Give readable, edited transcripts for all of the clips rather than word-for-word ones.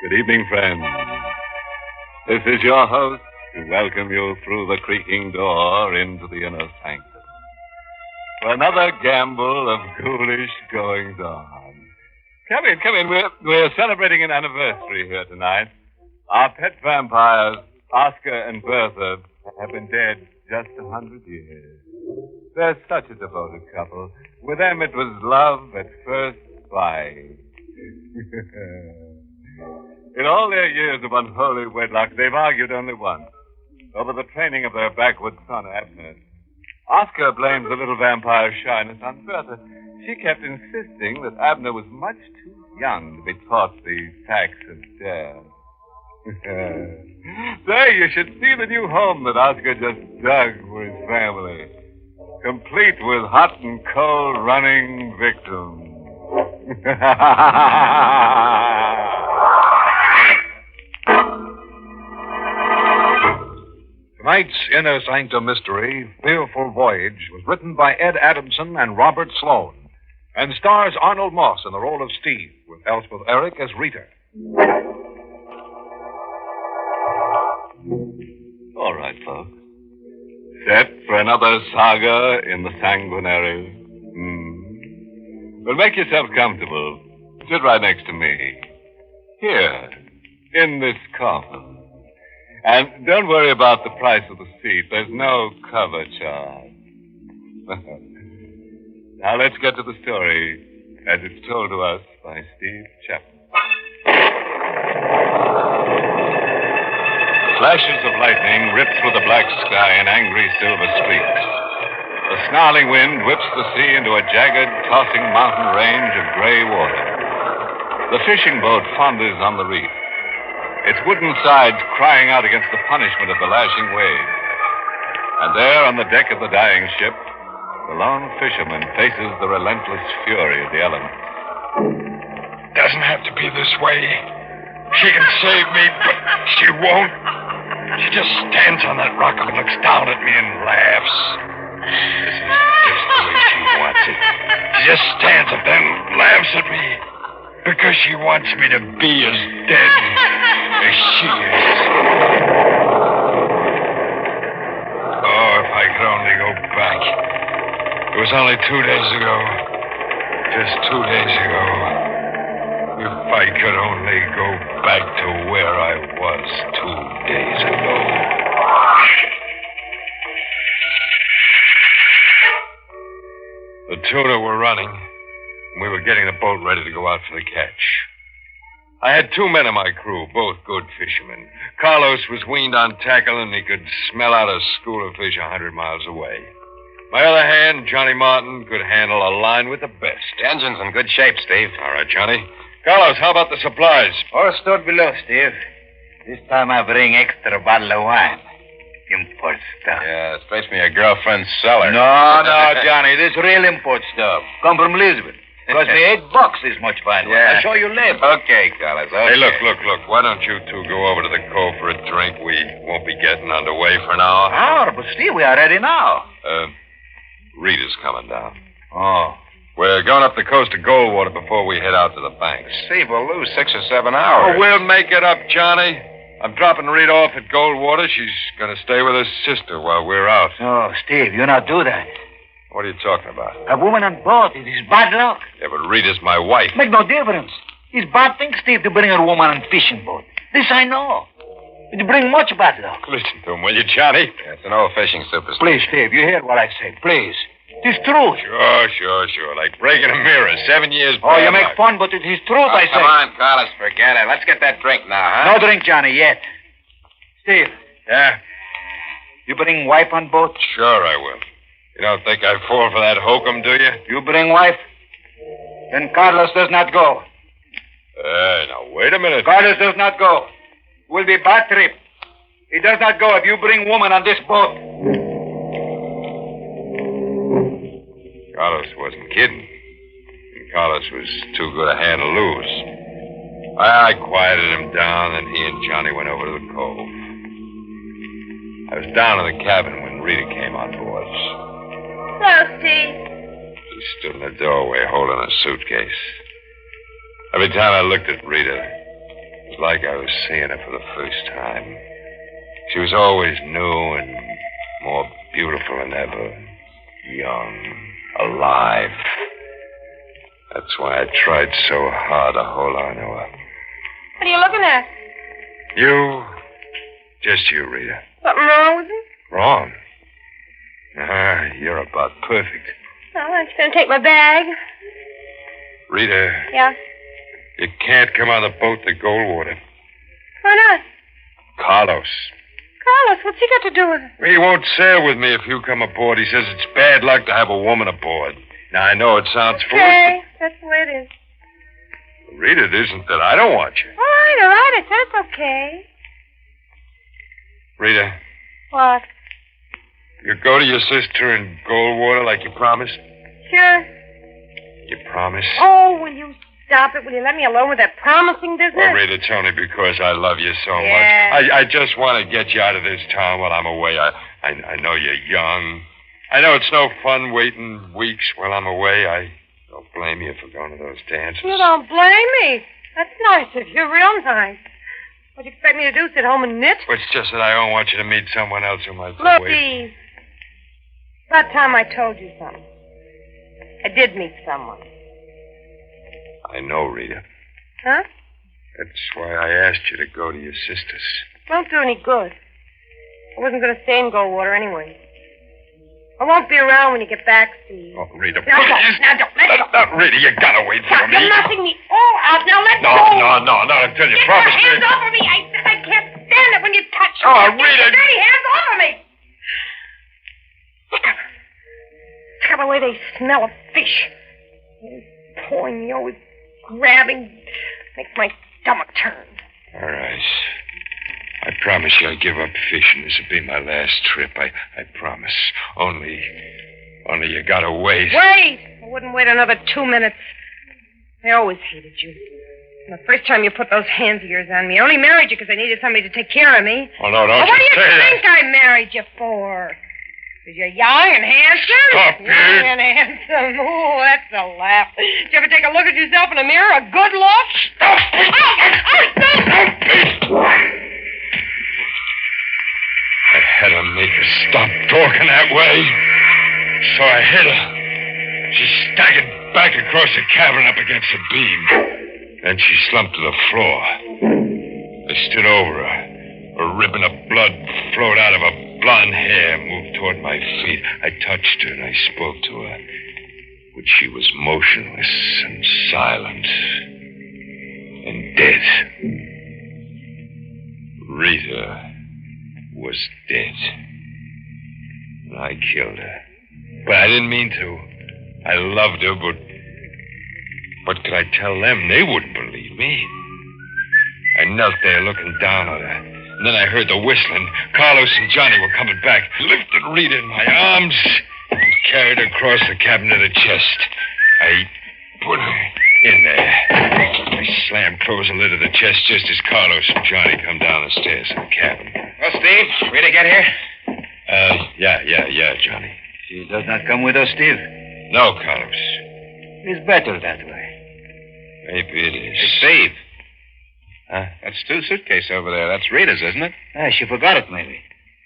Good evening, friends. This is your host to welcome you through the creaking door into the inner sanctum for another gamble of ghoulish goings-on. Come in. We're celebrating an anniversary here tonight. Our pet vampires, Oscar and Bertha, have been dead just 100 years. They're such a devoted couple. With them, it was love at first sight. In all their years of unholy wedlock, they've argued only once, over the training of their backward son, Abner. Oscar blames the little vampire's shyness on Bertha. She kept insisting that Abner was much too young to be taught the facts of death. Say, you should see the new home that Oscar just dug for his family, complete with hot and cold running victims. Tonight's Inner Sanctum mystery, Fearful Voyage, was written by Ed Adamson and Robert Sloan, and stars Arnold Moss in the role of Steve, with Elspeth Eric as Rita. All right, folks. Set for another saga in the sanguinary. Well, make yourself comfortable. Sit right next to me. Here, in this coffin. And don't worry about the price of the seat. There's no cover charge. Now, let's get to the story as it's told to us by Steve Chappell. Flashes of lightning rip through the black sky in angry silver streaks. The snarling wind whips the sea into a jagged, tossing mountain range of gray water. The fishing boat founders on the reef, its wooden sides crying out against the punishment of the lashing waves. And there on the deck of the dying ship, the lone fisherman faces the relentless fury of the elements. Doesn't have to be this way. She can save me, but she won't. She just stands on that rock and looks down at me and laughs. This is just the way she wants it. She just stands and then laughs at me because she wants me to be as dead as she is. Oh, if I could only go back. It was only 2 days ago. Just 2 days ago. If I could only go back to where I was 2 days ago. The tuna were running, and we were getting the boat ready to go out for the catch. I had 2 men in my crew, both good fishermen. Carlos was weaned on tackle, and he could smell out a school of fish 100 miles away. My other hand, Johnny Martin, could handle a line with the best. The engine's in good shape, Steve. All right, Johnny. Carlos, how about the supplies? All stored below, Steve. This time I bring extra bottle of wine. Import stuff. Yeah, it's me a girlfriend's cellar. No, Johnny. This real import stuff. Come from Lisbon. Cost me $8 this much fine wine. I'll show you later. Okay, Carlos, okay. Hey, look. Why don't you two go over to the cove for a drink? We won't be getting underway for an hour. Hour? But Steve, we are ready now. Rita's coming down. Oh. We're going up the coast to Goldwater before we head out to the banks. Steve, we'll lose 6 or 7 hours. Oh, we'll make it up, Johnny. I'm dropping Rita off at Goldwater. She's going to stay with her sister while we're out. Oh, Steve, you not do that. What are you talking about? A woman on board. It is bad luck. Yeah, but Rita's my wife. Make no difference. It's bad thing, Steve, to bring a woman on fishing boat. This I know. It bring much bad luck. Listen to him, will you, Johnny? Yeah, it's an old fishing superstition. Please, Steve, you hear what I say. Please. It's truth. Sure. Like breaking a mirror. 7 years Oh, you make fun, but it is truth, I say. Come on, Carlos, forget it. Let's get that drink now, huh? No drink, Johnny, yet. Steve. Yeah? You bring wife on boat? Sure I will. You don't think I fall for that hokum, do you? You bring wife? Then Carlos does not go. Now, wait a minute. Carlos does not go. Will be bad trip. He does not go if you bring woman on this boat. Carlos wasn't kidding. And Carlos was too good a hand to lose. I quieted him down, and he and Johnny went over to the cove. I was down in the cabin when Rita came on board. Hello, Steve. She stood in the doorway holding a suitcase. Every time I looked at Rita, It's like I was seeing her for the first time. She was always new and more beautiful than ever. Young, alive. That's why I tried so hard to hold on to her. What are you looking at? You? Just you, Rita. Something wrong with me? Wrong? You're about perfect. Well, aren't you going to take my bag? Rita, Yeah? you can't come on the boat to Goldwater. Why not? Carlos. Carlos, what's he got to do with it? He won't sail with me if you come aboard. He says it's bad luck to have a woman aboard. Now, I know it sounds foolish, Okay, that's the way it is. but Rita, it isn't that I don't want you. All right, I said it's okay. Rita, What? you go to your sister in Goldwater like you promised? Sure. You promise? Oh, will you stop it? Will you let me alone with that promising business? Well, Rita, it's only because I love you so Yeah. much. I just want to get you out of this town while I'm away. I know you're young. I know it's no fun waiting weeks while I'm away. I don't blame you for going to those dances. You don't blame me. That's nice of you, real nice. What do you expect me to do, sit home and knit? Well, it's just that I don't want you to meet someone else who might Look, wait. Eve. About time I told you something. I did meet someone. I know, Rita. Huh? That's why I asked you to go to your sister's. Won't do any good. I wasn't going to stay in Goldwater anyway. I won't be around when you get back, Steve. Oh, Rita, Now please. don't. Let go. No, Rita, you gotta wait for Stop. me. You're knocking me all out. Now let go. No, not until you Get promise your hands me. off of me. I can't stand it when you touch me. Oh, Get Rita. your dirty hands off of me. Look at the way they smell of fish. Always pulling me, always grabbing. Makes my stomach turn. All right. I promise you I give up fishing. This will be my last trip. I promise. Only you gotta wait. Wait! I wouldn't wait another 2 minutes. I always hated you. The first time you put those hands of yours on me, I only married you because I needed somebody to take care of me. Oh, no, don't Well, what do you you say think I married you for? Because you're young and handsome? Stop it. Young and handsome. Ooh, that's a laugh. Did you ever take a look at yourself in the mirror? A good look? Stop it. I had to make her stop talking that way. So I hit her. She staggered back across the cabin up against the beam. Then she slumped to the floor. I stood over her. A ribbon of blood flowed out of her blonde hair, moved toward my feet. I touched her and I spoke to her. But she was motionless and silent and dead. Rita was dead. And I killed her. But I didn't mean to. I loved her, but what could I tell them? They wouldn't believe me. I knelt there looking down at her. And then I heard the whistling. Carlos and Johnny were coming back. I lifted Rita in my arms and carried her across the cabin to the chest. I put her in there. I slammed close the lid of the chest just as Carlos and Johnny come down the stairs to the cabin. Well, Steve, Rita get here? Yeah, Johnny. She does not come with us, Steve. No, Carlos. It's better that way. Maybe it is. Hey, Steve. Huh? That's Stu's suitcase over there. That's Rita's, isn't it? She forgot it, maybe.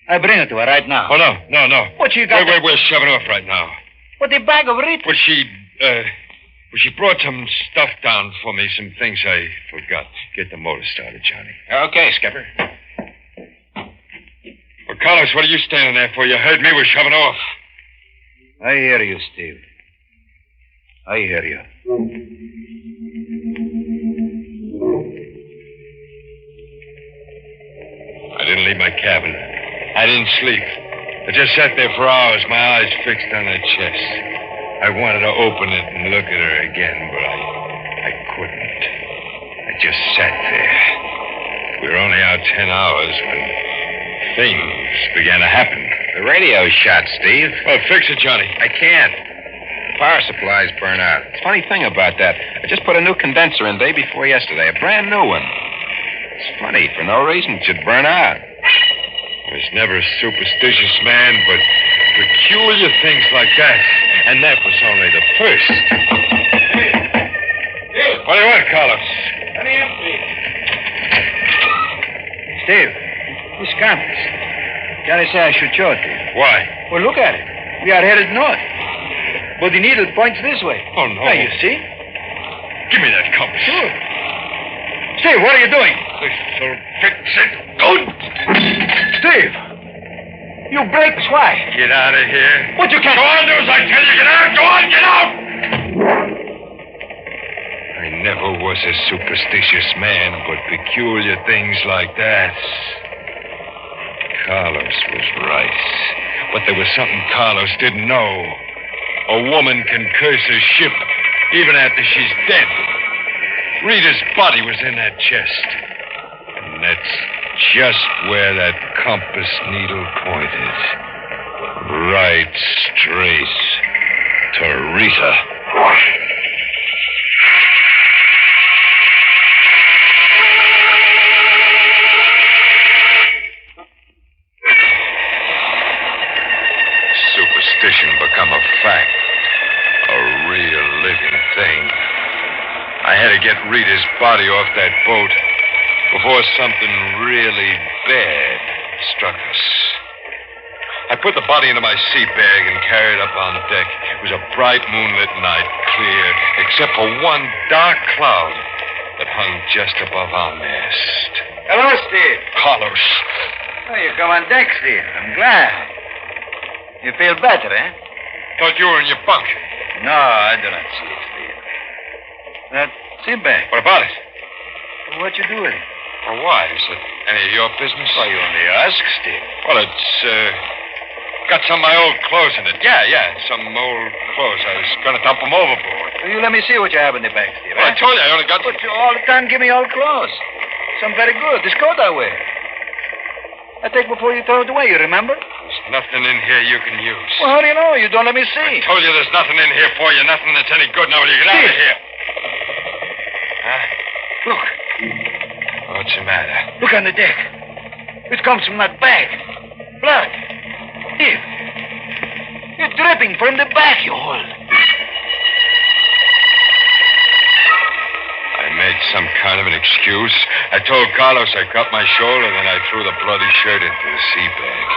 I bring it to her right now. Oh, no. What you got? We're shoving her off right now. What, the bag of Rita? Well, she brought some stuff down for me, some things I forgot. Get the motor started, Johnny. Okay, Skipper. Well, Carlos, what are you standing there for? You heard me. We're shoving off. I hear you, Steve. I hear you. I didn't leave my cabin. I didn't sleep. I just sat there for hours, my eyes fixed on her chest. I wanted to open it and look at her again, but I couldn't. I just sat there. We were only out 10 hours when things began to happen. The radio's shot, Steve. Well, fix it, Johnny. I can't. The power supply's burned out. It's a funny thing about that. I just put a new condenser in day before yesterday, a brand new one. It's funny. For no reason, it should burn out. I was never a superstitious man, but peculiar things like that. And that was only the first. Hey. What do you want, Carlos? Let me empty. Steve, this compass. Johnny said I should show it to you. Why? Well, look at it. We are headed north. But the needle points this way. Oh, no. Now, you see? Give me that compass. Sure. Steve, what are you doing? This'll fix it. Good. Steve! You break this. Why? Get out of here. But you can't... Go on, do as I tell you. Get out. Go on, get out. I never was a superstitious man, but peculiar things like that. Carlos was right. But there was something Carlos didn't know. A woman can curse a ship even after she's dead. Rita's body was in that chest. And that's just where that compass needle pointed. Right straight to Rita. Superstition become a fact. A real living thing. I had to get Rita's body off that boat before something really bad struck us. I put the body into my sea bag and carried it up on deck. It was a bright moonlit night, clear, except for one dark cloud that hung just above our mast. Hello, Steve. Carlos. Oh, you come on deck, Steve. I'm glad. You feel better, eh? Thought you were in your bunk. No, I do not see it, Steve. That sea bag. What about it? What you do with it? Or why? Is it any of your business? Why, you only ask, Steve. Well, it's, got some of my old clothes in it. Yeah, some old clothes. I was going to dump them overboard. Will you let me see what you have in the bag, Steve? Well, I told you I only got... But you all the time give me old clothes. Some very good. This coat I wear. I take before you throw it away, you remember? There's nothing in here you can use. Well, how do you know? You don't let me see. I told you there's nothing in here for you. Nothing that's any good. Now, will you get out of here? Huh? Look. What's the matter? Look on the deck. It comes from that bag. Blood. Steve. You're dripping from the back you hold. I made some kind of an excuse. I told Carlos I cut my shoulder, then I threw the bloody shirt into the sea bag.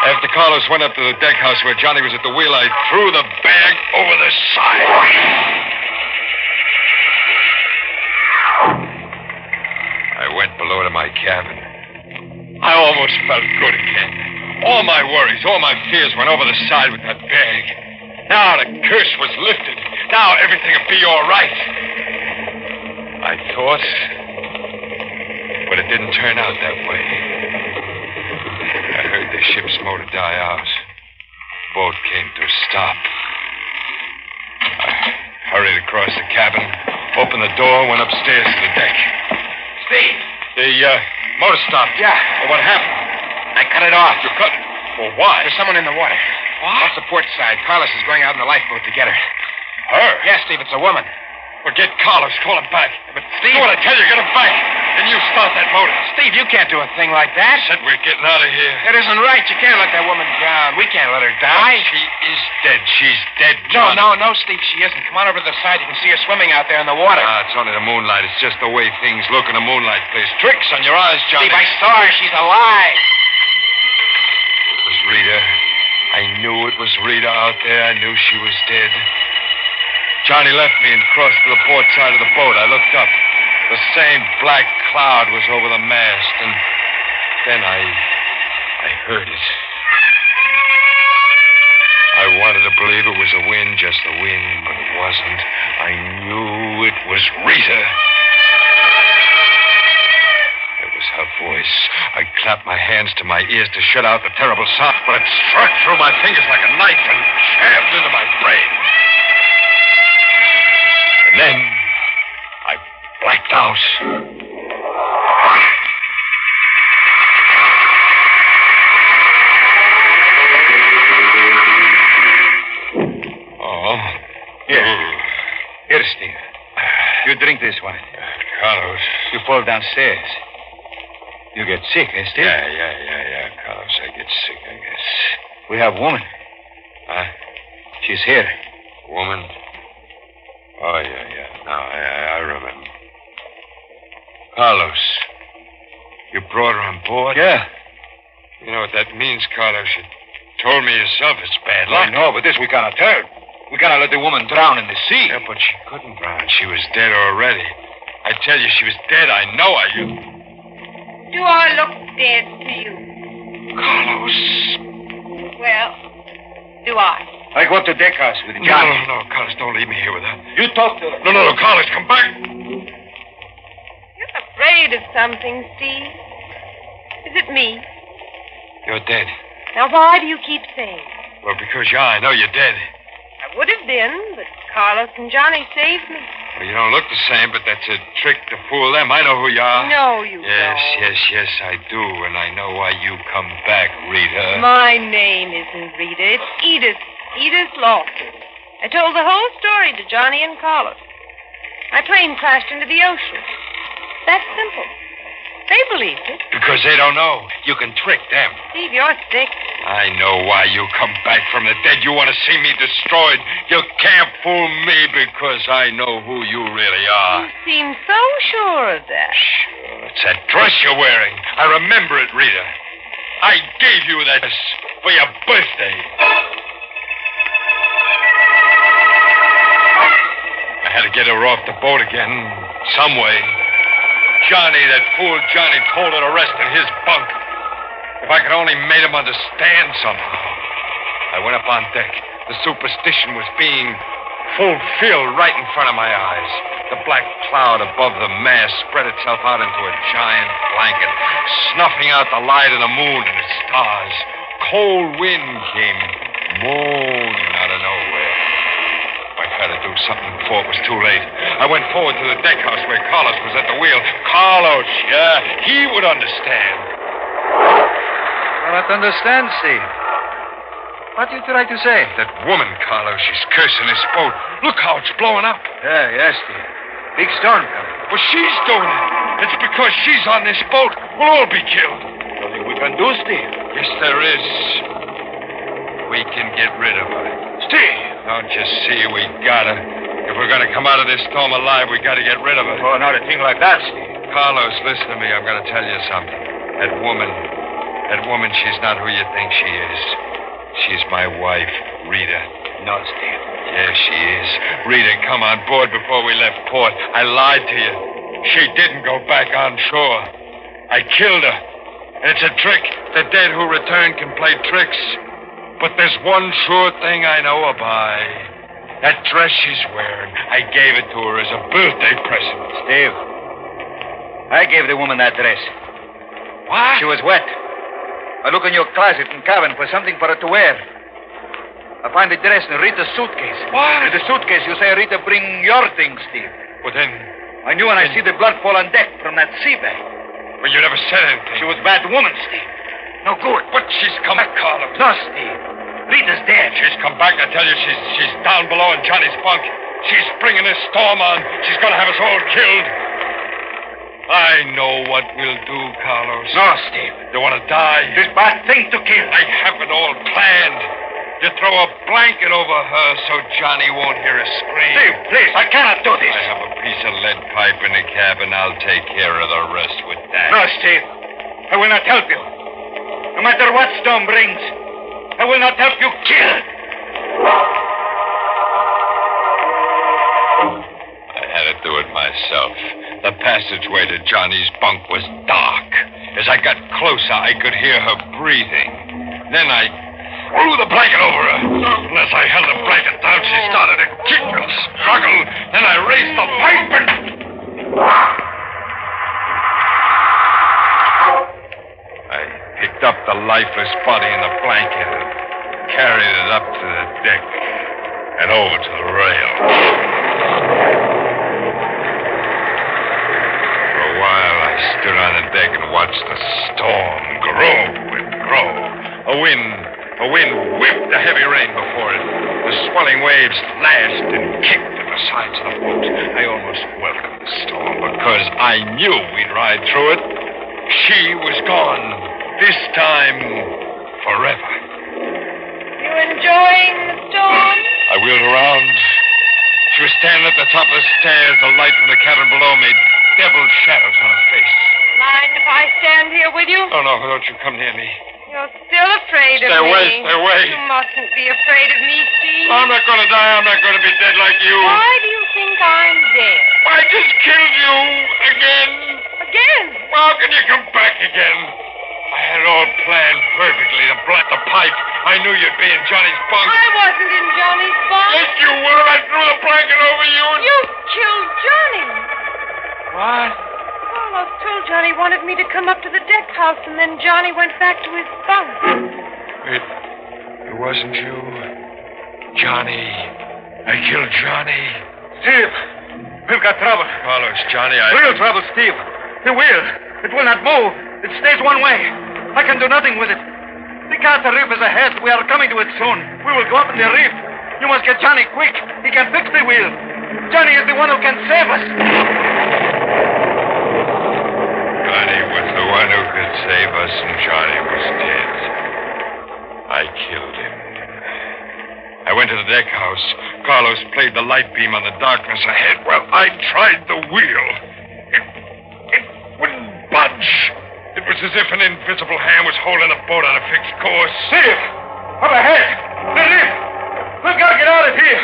After Carlos went up to the deck house where Johnny was at the wheel, I threw the bag over the side. I went below to my cabin. I almost felt good again. All my worries, all my fears went over the side with that bag. Now the curse was lifted. Now everything would be all right. I thought, but it didn't turn out that way. I heard the ship's motor die out. Boat came to a stop. I hurried across the cabin, opened the door, went upstairs to the deck. Steve. The motor stopped. Yeah. Well, what happened? I cut it off. You cut? Well, why? There's someone in the water. What? Off the port side. Carlos is going out in the lifeboat to get her. Her? Yes, Steve, it's a woman. Forget Carlos. Call him back. But, Steve... Do what I tell you. Get him back. And you start that motor. Steve, you can't do a thing like that. I said we're getting out of here. That isn't right. You can't let that woman drown. We can't let her die. She is dead. She's dead, No, John. Steve, she isn't. Come on over to the side. You can see her swimming out there in the water. It's only the moonlight. It's just the way things look in the moonlight. Plays tricks on your eyes, Johnny. Steve, I saw her. She's alive. It was Rita. I knew it was Rita out there. I knew she was dead. Johnny left me and crossed to the port side of the boat. I looked up. The same black cloud was over the mast, and then I heard it. I wanted to believe it was the wind, just the wind, but it wasn't. I knew it was Rita. It was her voice. I clapped my hands to my ears to shut out the terrible sound, but it struck through my fingers like a knife and jammed into my brain. And then I blacked out. Oh. Here, Steve. You drink this one. Carlos. You fall downstairs. You get sick, eh, Steve? Yeah, Carlos. I get sick, I guess. We have woman. Huh? She's here. Woman? Oh, yeah. Now, I remember. Carlos, You brought her on board? Yeah. You know what that means, Carlos. You told me yourself it's bad I luck. know, but this we cannot tell. We cannot let the woman drown in the sea. Yeah, but she couldn't drown. She was dead already. I tell you, she was dead. I know I... Do I look dead to you? Carlos. Well, do I? I go up to deck house with No, John. no, Carlos, don't leave me here with her. You talk to her. No, Carlos, come back. You're afraid of something, Steve. Is it me? You're dead. Now, why do you keep saying? Well, because I know you're dead. I would have been, but Carlos and Johnny saved me. Well, you don't look the same, but that's a trick to fool them. I know who you are. No, you Yes, don't. yes, I do, and I know why you come back, Rita. My name isn't Rita. It's Edith. Edith Lawson. I told the whole story to Johnny and Carlos. My plane crashed into the ocean. That's simple. They believed it. Because they don't know. You can trick them. Steve, you're sick. I know why you come back from the dead. You want to see me destroyed. You can't fool me because I know who you really are. You seem so sure of that. Sure, it's that dress you're wearing. I remember it, Rita. I gave you that dress for your birthday. I had to get her off the boat again, some way. Johnny, that fool Johnny, told her to rest in his bunk. If I could only made him understand somehow. I went up on deck. The superstition was being fulfilled right in front of my eyes. The black cloud above the mast spread itself out into a giant blanket, snuffing out the light of the moon and the stars. Cold wind came moaning out of nowhere. I had to do something before it was too late. I went forward to the deck house where Carlos was at the wheel. Carlos, yeah, he would understand. Cannot understand, Steve. What do you try to say? That woman, Carlos, she's cursing this boat. Look how it's blowing up. Yeah, yes, Steve. Big storm coming. Well, she's doing it. It's because she's on this boat. We'll all be killed. Nothing we can do, Steve. Yes, there is. We can get rid of her. Steve! Don't you see we got her? If we're going to come out of this storm alive, we got to get rid of her. Oh, not a thing like that, Steve. Carlos, listen to me. I'm going to tell you something. That woman, she's not who you think she is. She's my wife, Rita. No, Steve. Yes, she is. Rita, come on board before we left port. I lied to you. She didn't go back on shore. I killed her. And it's a trick. The dead who return can play tricks. But there's one sure thing I know her by. That dress she's wearing, I gave it to her as a birthday present. Steve, I gave the woman that dress. What? She was wet. I look in your closet and cabin for something for her to wear. I find the dress and Rita's suitcase. What? In the suitcase, you say, Rita, bring your things, Steve. Well, then... I knew when I see the blood fall on deck from that sea bag. Well, you never said anything. She was a bad woman, Steve. No good. But she's come back, Carlos. No, Steve. Rita's dead. She's come back. I tell you, she's down below in Johnny's bunk. She's bringing this storm on. She's going to have us all killed. I know what we'll do, Carlos. No, Steve. You want to die? This bad thing to kill. I have it all planned. You throw a blanket over her so Johnny won't hear a scream. Steve, please, I cannot do this. I have a piece of lead pipe in the cabin. I'll take care of the rest with that. No, Steve. I will not help you. No matter what storm brings, I will not help you kill. I had to do it myself. The passageway to Johnny's bunk was dark. As I got closer, I could hear her breathing. Then I threw the blanket over her. And as I held the blanket down, she started to kick and struggle. Then I raised the pipe and... I picked up the lifeless body in the blanket and carried it up to the deck and over to the rail. For a while, I stood on the deck and watched the storm grow and grow. A wind whipped the heavy rain before it. The swelling waves lashed and kicked at the sides of the boat. I almost welcomed the storm because I knew we'd ride through it. She was gone. This time, forever. You enjoying the storm? I wheeled around. She was standing at the top of the stairs. The light from the cabin below made devil shadows on her face. Mind if I stand here with you? Oh, no, don't you come near me. You're still afraid of Stay me. away, stay away. You mustn't be afraid of me, Steve. I'm not going to die. I'm not going to be dead like you. Why do you think I'm dead? I just killed you again. Again? Well, how can you come back again? I had it all planned perfectly to block the pipe. I knew you'd be in Johnny's bunk. I wasn't in Johnny's bunk. Yes, you were. I threw the blanket over you and... You killed Johnny. What? Carlos told Johnny he wanted me to come up to the deck house, and then Johnny went back to his bunk. It wasn't you. Johnny. I killed Johnny. Steve, we've got trouble. Carlos, Johnny, Real trouble, Steve. The wheel. It will not move. It stays one way. I can do nothing with it. The Carter Reef is ahead. We are coming to it soon. We will go up in the reef. You must get Johnny quick. He can fix the wheel. Johnny is the one who can save us. Johnny was the one who could save us, and Johnny was dead. I killed him. I went to the deck house. Carlos played the light beam on the darkness ahead. Well, I tried the wheel. It wouldn't budge. It was as if an invisible hand was holding the boat on a fixed course. Steve, up ahead. The reef. We've got to get out of here.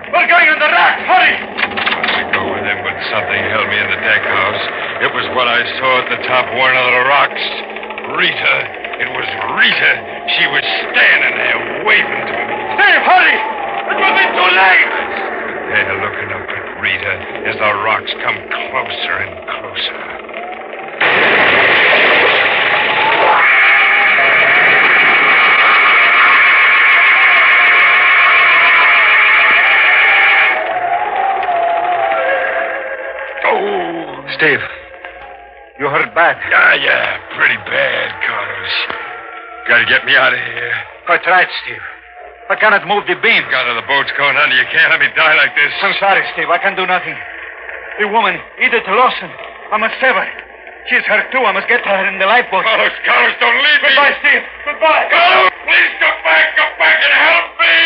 We're going on the rocks. Hurry. I go with him, but something held me in the deck house. It was what I saw at the top of one of the rocks. Rita. It was Rita. She was standing there waving to me. Steve, hurry. It will be too late. I stood there looking up at Rita as the rocks come closer and closer. Steve, you hurt bad. Yeah, pretty bad, Carlos. Gotta get me out of here. I tried, Steve. I cannot move the beam. The boat's going under. You can't let me die like this. I'm sorry, Steve. I can do nothing. The woman, Edith Lawson, I must save her. She's hurt, too. I must get her in the lifeboat. Carlos, don't leave me. Goodbye, Steve. Goodbye. Carlos, please come back and help me.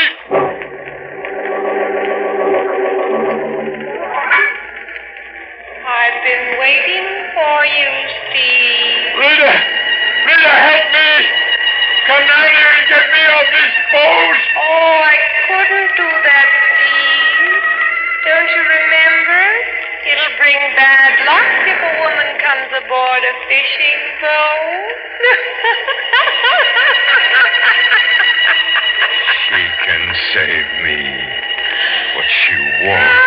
I've been waiting for you, Steve. Rita, help me. Come down here and get me off this boat. Oh, I couldn't do that, Steve. Don't you remember? It'll bring bad luck if a woman comes aboard a fishing boat. She can save me, but she won't.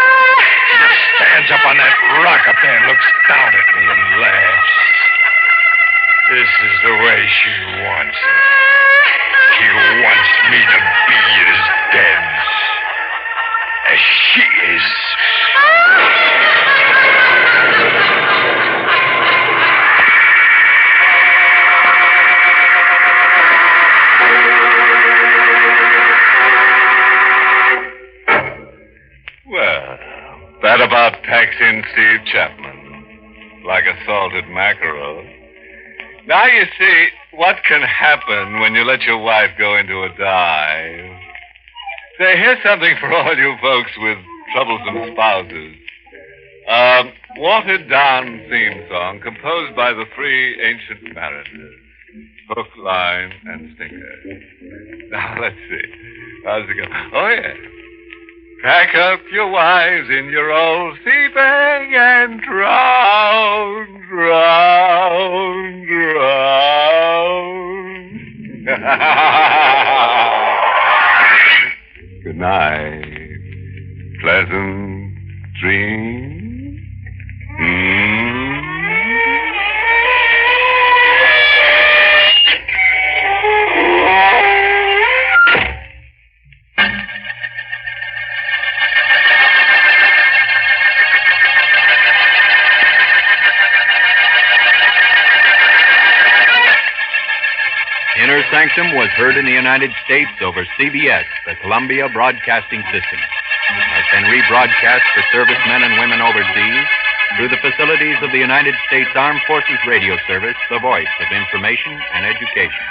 She just stands up on that rock up there and looks down at me and laughs. This is the way she wants it. She wants me to be as dead as she is. Well, that about packs in Steve Chapman, like a salted mackerel. Now you see what can happen when you let your wife go into a dive. Say, here's something for all you folks with troublesome spouses. Watered down theme song composed by the three ancient mariners. Hook, line, and sinker. Now, let's see. How's it go? Oh, yeah. Pack up your wives in your old sea bag and drown, drown, drown. Good night. Pleasant dreams. Inner Sanctum was heard in the United States over CBS, the Columbia Broadcasting System. Has been rebroadcast for servicemen and women overseas through the facilities of the United States Armed Forces Radio Service, the voice of information and education.